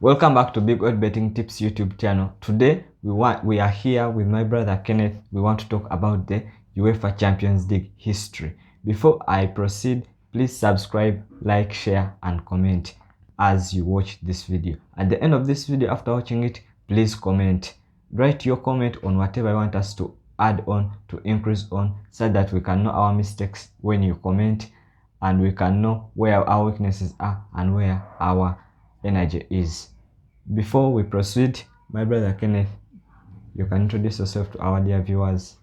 Welcome back to Big Old Betting Tips YouTube channel. Today we are here with my brother Kenneth. We want to talk about the UEFA Champions League history. Before I proceed, please subscribe, like, share and comment as you watch this video. At the end of this video, after watching it, please comment. Write your comment on whatever you want us to add on, to increase on, so that we can know our mistakes when you comment and we can know where our weaknesses are and where our energy is. Before we proceed, my brother Kenneth, you can introduce yourself to our dear viewers.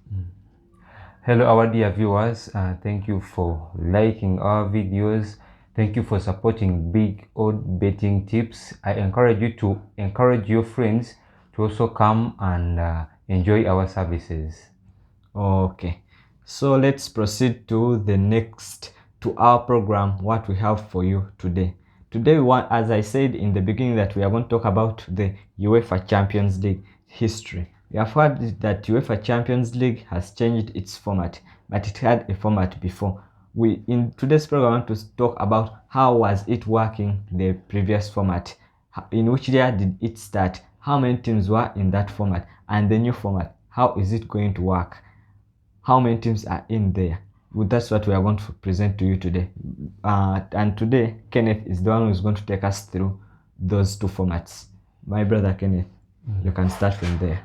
Hello our dear viewers, thank you for liking our videos. Thank you for supporting Big Old Betting Tips. I encourage you to encourage your friends to also come and enjoy our services. Okay, so let's proceed to our program, what we have for you today. Today we want, as I said in the beginning, that we are going to talk about the UEFA Champions League history. We have heard that UEFA Champions League has changed its format, but it had a format before. In today's program, I want to talk about how was it working, the previous format, in which year did it start, how many teams were in that format, and the new format, how is it going to work, how many teams are in there. Well, that's what we are going to present to you today. And today, Kenneth is the one who is going to take us through those two formats. My brother Kenneth, you can start from there.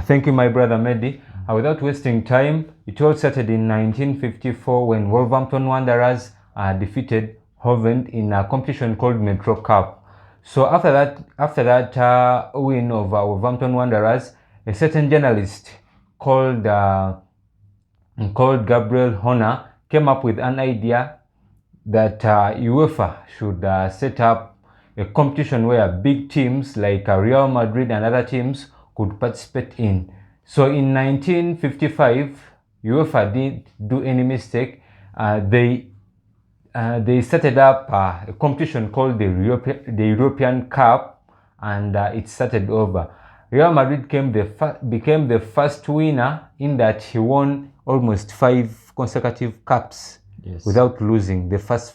Thank you, my brother Mehdi. Without wasting time, it all started in 1954 when Wolverhampton Wanderers defeated Hovent in a competition called Metro Cup. So after that win of Wolverhampton Wanderers, a certain journalist called Gabriel Horner came up with an idea that UEFA should set up a competition where big teams like Real Madrid and other teams could participate in. So in 1955, UEFA didn't do any mistake. They started up a competition called the European Cup, and it started over. Real Madrid became the first winner in that he won almost 5 consecutive cups without losing. The first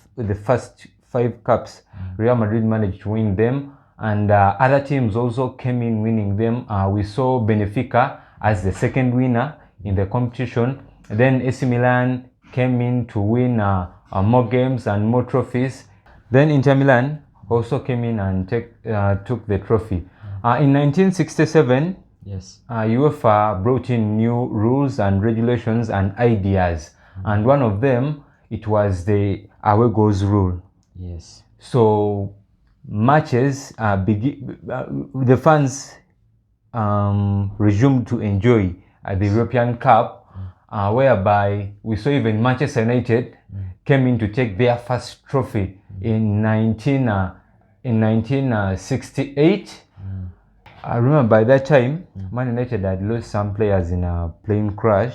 5 cups, Real Madrid managed to win them, and other teams also came in winning them. We saw Benfica as the second winner in the competition. Then AC Milan came in to win more games and more trophies. Then Inter Milan also came in and took the trophy. In 1967, UEFA brought in new rules and regulations and ideas, and one of them, it was the away goals rule. So matches the fans resumed to enjoy the European Cup, whereby we saw even Manchester United came in to take their first trophy in 1968. I remember by that time, Man United had lost some players in a plane crash.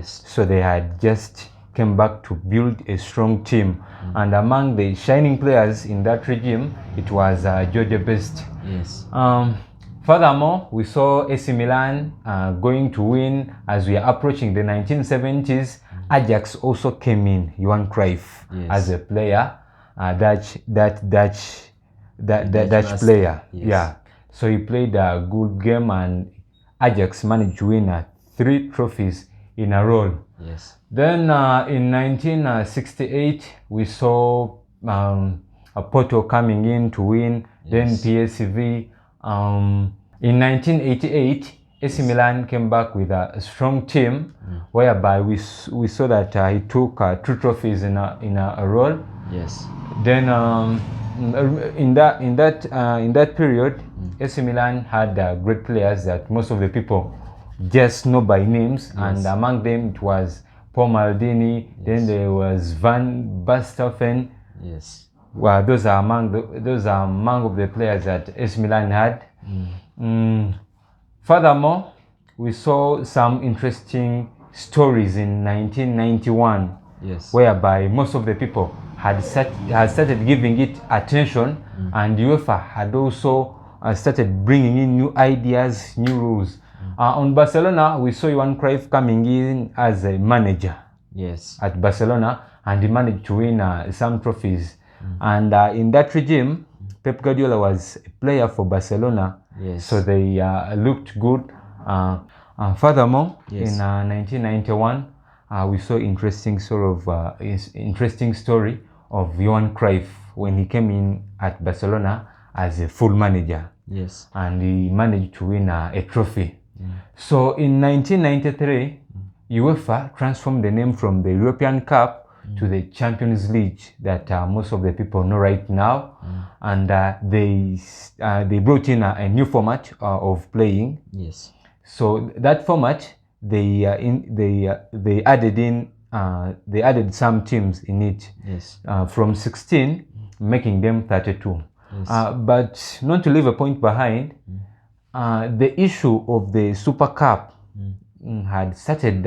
So they had just came back to build a strong team. And among the shining players in that regime, it was George Best. Furthermore, we saw AC Milan going to win as we are approaching the 1970s. Ajax also came in, Johan Cruyff, as a player, Dutch player. So he played a good game, and Ajax managed to win 3 trophies in a row. Then in 1968, we saw Porto coming in to win, then PSV. In 1988, AC Milan came back with a strong team, whereby we saw that he took 2 trophies in a row. Then in that period, AC Milan had great players that most of the people just know by names, and among them it was Paul Maldini. Then there was Van Basten. Well, those are among the players that AC Milan had. Furthermore, we saw some interesting stories in 1991, whereby most of the people had started giving it attention, and UEFA had also started bringing in new ideas, new rules. On Barcelona, we saw Johan Cruyff coming in as a manager at Barcelona, and he managed to win some trophies. And in that regime, Pep Guardiola was a player for Barcelona, Yes. so they looked good. Furthermore, Yes. in 1991, we saw interesting interesting story of Johan Cruyff when he came in at Barcelona as a full manager. Yes. And he managed to win a trophy. So in 1993, UEFA transformed the name from the European Cup to the Champions League that most of the people know right now. And they brought in a new format of playing. Yes. So that format, they added some teams in it. Yes. From 16, making them 32. Yes. But not to leave a point behind, the issue of the Super Cup had started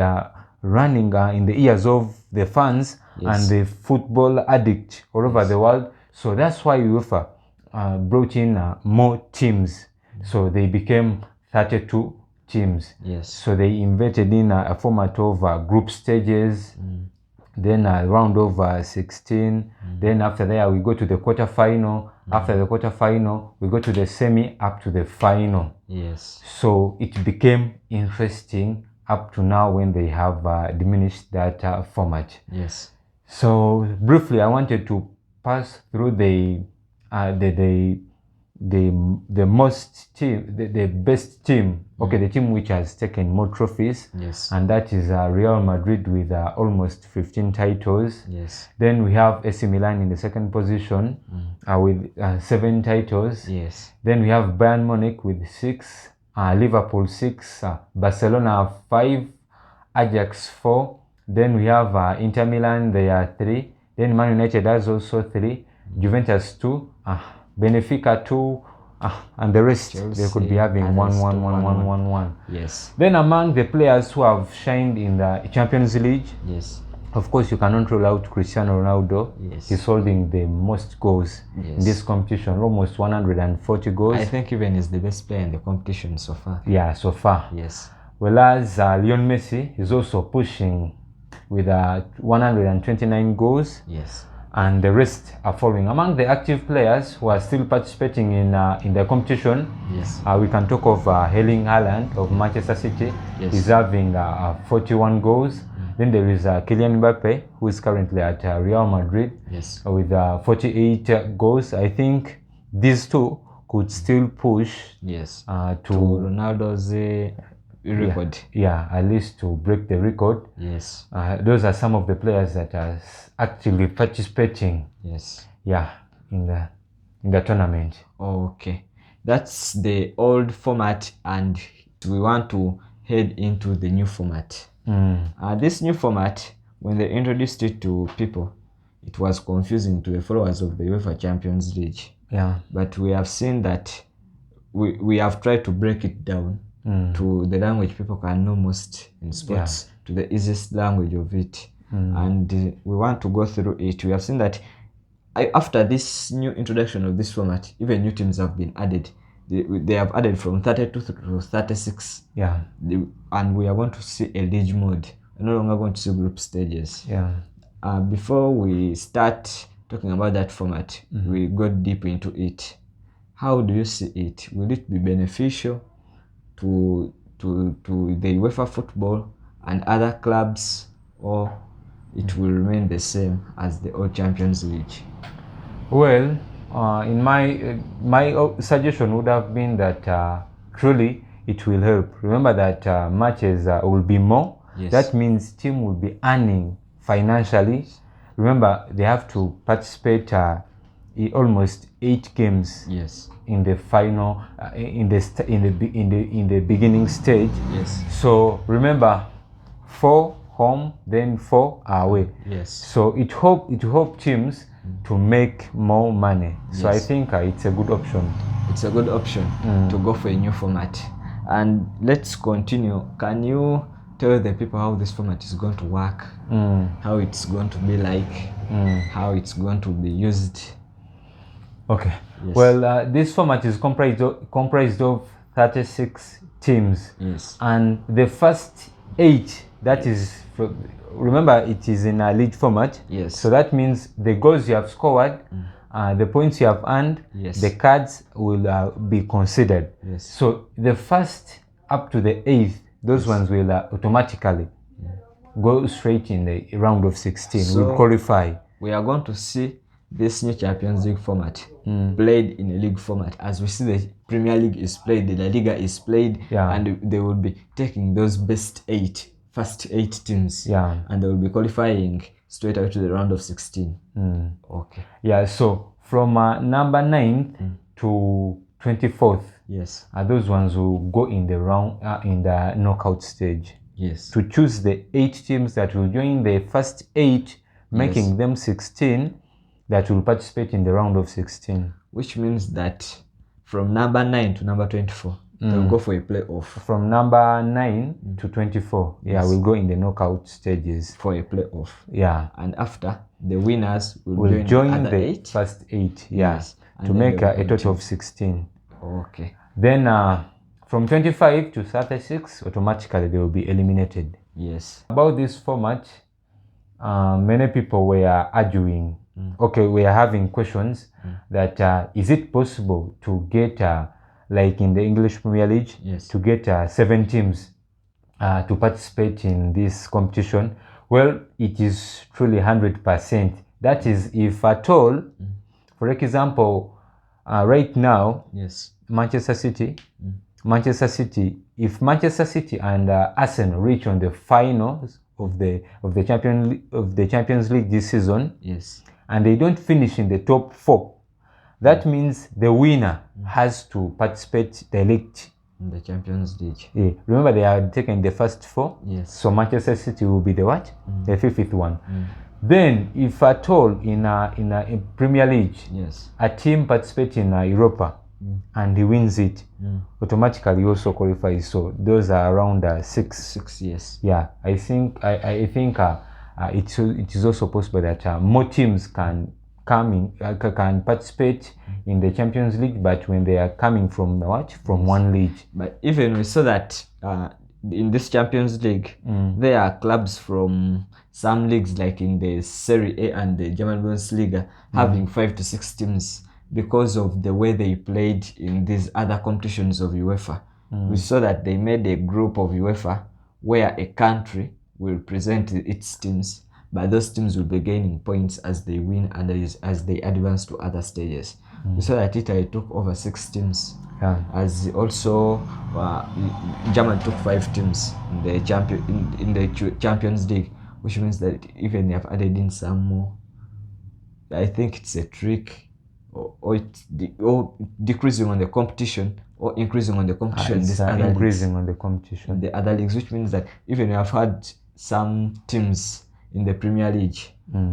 running in the ears of the fans and the football addict all over the world. So that's why UEFA brought in more teams. So they became 32 teams. Yes. So they invented in a format of group stages, then a round of 16. Then after that, we go to the quarterfinal. After the quarterfinal, we go to the semi up to the final. Yes. So it became interesting up to now when they have diminished that format. Yes. So briefly, I wanted to pass through the best team. Okay, the team which has taken more trophies. Yes. And that is Real Madrid with almost 15 titles. Yes. Then we have AC Milan in the second position with 7 titles. Yes. Then we have Bayern Munich with 6, Liverpool 6, Barcelona 5, Ajax 4. Then we have Inter Milan, they are 3. Then Man United has also 3, Juventus 2, Benfica 2, and the rest Chelsea, they could be having 1, 1, 1, 1, 1, 1. Yes. Then among the players who have shined in the Champions League, Yes. of course you cannot rule out Cristiano Ronaldo. Yes. He's holding the most goals in this competition, almost 140 goals. I think even is the best player in the competition so far. Yeah, so far. Yes. Whereas Lionel Messi is also pushing with 129 goals. Yes. And the rest are following. Among the active players who are still participating in the competition, yes, we can talk of Erling Haaland of Manchester City. Yes. He's having 41 goals. Then there is Kylian Mbappe, who is currently at Real Madrid, yes, with 48 goals. I think these two could still push, yes, to Ronaldo's record. Yeah, at least to break the record. Yes. Those are some of the players that are actually participating. Yes. Yeah, in the tournament. Okay, that's the old format, and we want to head into the new format. This new format, when they introduced it to people, it was confusing to the followers of the UEFA Champions League. Yeah. But we have seen that we have tried to break it down to the language people can know most in sports, to the easiest language of it. And we want to go through it. We have seen that after this new introduction of this format, even new teams have been added. They have added from 32 to 36. Yeah. And we are going to see a league mode. We're no longer going to see group stages. Yeah. Before we start talking about that format, we got deep into it. How do you see it? Will it be beneficial to the UEFA football and other clubs, or it will remain the same as the old Champions League? Well, in my suggestion would have been that truly it will help. Remember that matches will be more. Yes. That means team will be earning financially. Remember, they have to participate in almost 8 games. Yes. In the final, in the beginning stage. Yes. So remember, 4 home, then 4 away. Yes. So it help teams to make more money. So Yes. I think it's a good option. It's a good option to go for a new format. And let's continue. Can you tell the people how this format is going to work? How it's going to be like? How it's going to be used? Okay. Yes. Well, this format is comprised of 36 teams. Yes. And the first 8, that is, remember, it is in a league format. Yes. So that means the goals you have scored the points you have earned, Yes. the cards will be considered. Yes. So the first up to the 8th, those ones will automatically go straight in the round of 16. So will qualify. We are going to see this new Champions League format played in a league format. As we see, the Premier League is played, the La Liga is played, and they will be taking those first eight teams, and they will be qualifying straight out to the round of 16. Okay. Yeah. So from number 9th to 24th, yes, those ones will go in the round in the knockout stage. Yes. To choose the 8 teams that will join the first 8, making them 16 that will participate in the round of 16. Which means that from number 9 to number 24, they'll go for a playoff. From number 9 to 24, we'll go in the knockout stages. For a playoff. Yeah. And after, the winners will join the 8? first 8, Yes. to make a total of 16. Okay. Then from 25 to 36, automatically they will be eliminated. Yes. About this format, many people were arguing. Okay, we are having questions that is it possible to get like in the English Premier League, to get 7 teams to participate in this competition? Well, it is truly 100%. That is, if at all, for example, right now, Manchester City, if Manchester City and Arsenal reach on the finals of the Champions League this season, and they don't finish in the top 4, that means the winner has to participate direct in the Champions League. Remember, they are taking the first 4. So Manchester City will be the what? The 5th one. Then, if at all in a Premier League, a team participates in Europa and he wins it, automatically he also qualifies. So those are around 6. Yes. Yeah, I think it is also possible that more teams can come in, can participate in the Champions League, but when they are coming from from one league. But even we saw that in this Champions League, there are clubs from some leagues, like in the Serie A and the German Bundesliga, having 5 to 6 teams because of the way they played in these other competitions of UEFA. We saw that they made a group of UEFA where a country will present its teams, but those teams will be gaining points as they win and as they advance to other stages. We saw that Italy took over 6 teams, as also Germany took 5 teams in the Champions League, which means that even they have added in some more. I think it's a trick, or decreasing on the competition, or increasing on the competition. Increasing on the competition. The other leagues, which means that even you have had some teams in the Premier League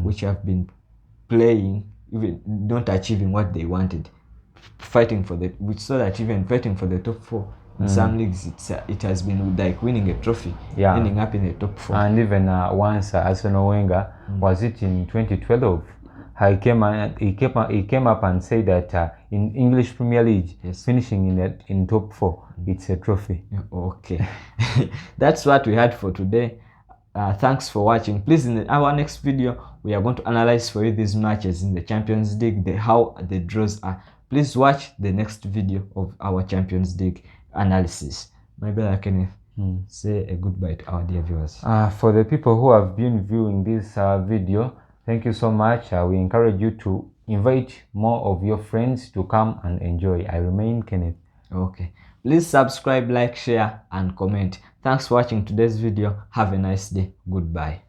which have been playing, even not achieving what they wanted, we saw that even fighting for the top 4 in some leagues, it has been like winning a trophy, ending up in the top 4. And even once Arsenal Wenger, was it in 2012? He came up and said that in English Premier League, finishing in top 4, it's a trophy. Okay. That's what we had for today. Thanks for watching. Please, in our next video, we are going to analyze for you these matches in the Champions League, how the draws are. Please watch the next video of our Champions League analysis. My brother Kenneth, say a goodbye to our dear viewers. For the people who have been viewing this video, thank you so much. We encourage you to invite more of your friends to come and enjoy. I remain Kenneth. Okay. Please subscribe, like, share, and comment. Thanks for watching today's video. Have a nice day. Goodbye.